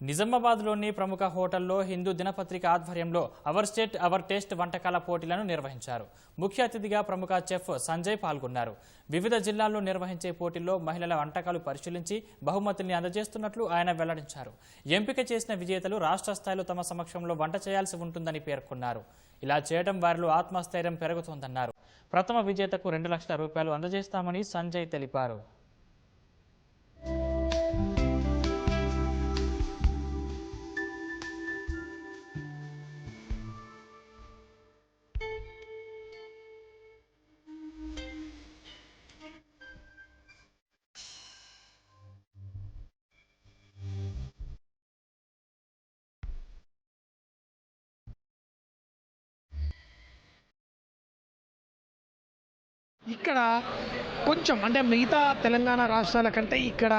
నిజామాబాద్లోని ప్రముఖ హోటల్లో హిందూ దినపత్రిక ఆధ్వర్యంలో అవర్ స్టేట్ అవర్ టేస్ట్ వంటకాల పోటీలను నిర్వహించారు. ముఖ్య అతిథిగా ప్రముఖ చెఫ్ సంజయ్ పాల్గొన్నారు. వివిధ జిల్లాల్లో నిర్వహించే పోటీల్లో మహిళల వంటకాలు పరిశీలించి బహుమతుల్ని అందజేస్తున్నట్లు ఆయన వెల్లడించారు. ఎంపిక చేసిన విజేతలు రాష్ట్ర స్థాయిలో తమ సమక్షంలో వంట చేయాల్సి ఉంటుందని పేర్కొన్నారు. ఇలా చేయడం వారిలో ఆత్మస్థైర్యం పెరుగుతోందన్నారు. ప్రథమ విజేతకు 2 లక్షల రూపాయలు అందజేస్తామని సంజయ్ తెలిపారు. ఇక్కడ కొంచెం అంటే మిగతా తెలంగాణ రాష్ట్రాల కంటే ఇక్కడ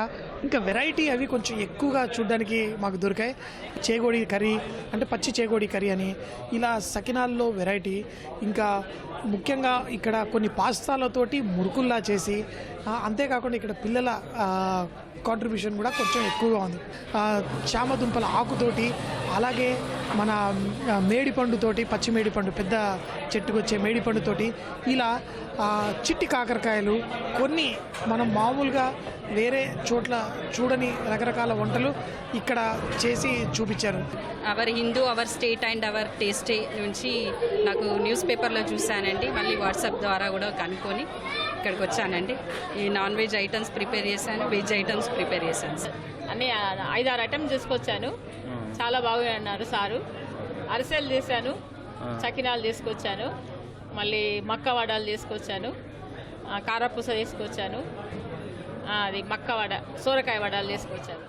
ఇంకా వెరైటీ అవి కొంచెం ఎక్కువగా చూడడానికి మాకు దొరికాయి. చేగోడి కర్రీ అంటే పచ్చి చేగోడి కర్రీ అని, ఇలా సకినాల్లో వెరైటీ, ఇంకా ముఖ్యంగా ఇక్కడ కొన్ని పాస్తాలతోటి మురుకుల్లా చేసి, అంతేకాకుండా ఇక్కడ పిల్లల కాంట్రిబ్యూషన్ కూడా కొంచెం ఎక్కువగా ఉంది. చామదుంపల ఆకుతోటి, అలాగే మన మేడిపండుతోటి, పచ్చి మేడిపండు పెద్ద చెట్టుకు వచ్చే మేడిపండుతోటి, ఇలా చిట్టి కాకరకాయలు, కొన్ని మనం మామూలుగా వేరే చోట్ల చూడని రకరకాల వంటలు ఇక్కడ చేసి చూపించారు. Our Hindu our state and our taste నుంచి నాకు న్యూస్ పేపర్లో చూశానండి. మళ్ళీ వాట్సాప్ ద్వారా కూడా కనుక్కొని ఇక్కడికి వచ్చానండి. ఈ నాన్ వెజ్ ఐటమ్స్ ప్రిపేర్ చేశాను, వెజ్ ఐటమ్స్ ప్రిపేర్ చేశాను. అన్నీ 5-6 ఐటమ్స్ తీసుకొచ్చాను. చాలా బాగా అన్నారు సారు. అరిసెలు చేశాను, చకినాలు తీసుకొచ్చాను, మళ్ళీ మక్క వడలు తీసుకొచ్చాను, కారపూస తీసుకొచ్చాను, అది మక్క వడ, సోరకాయ వడలు తీసుకొచ్చాను.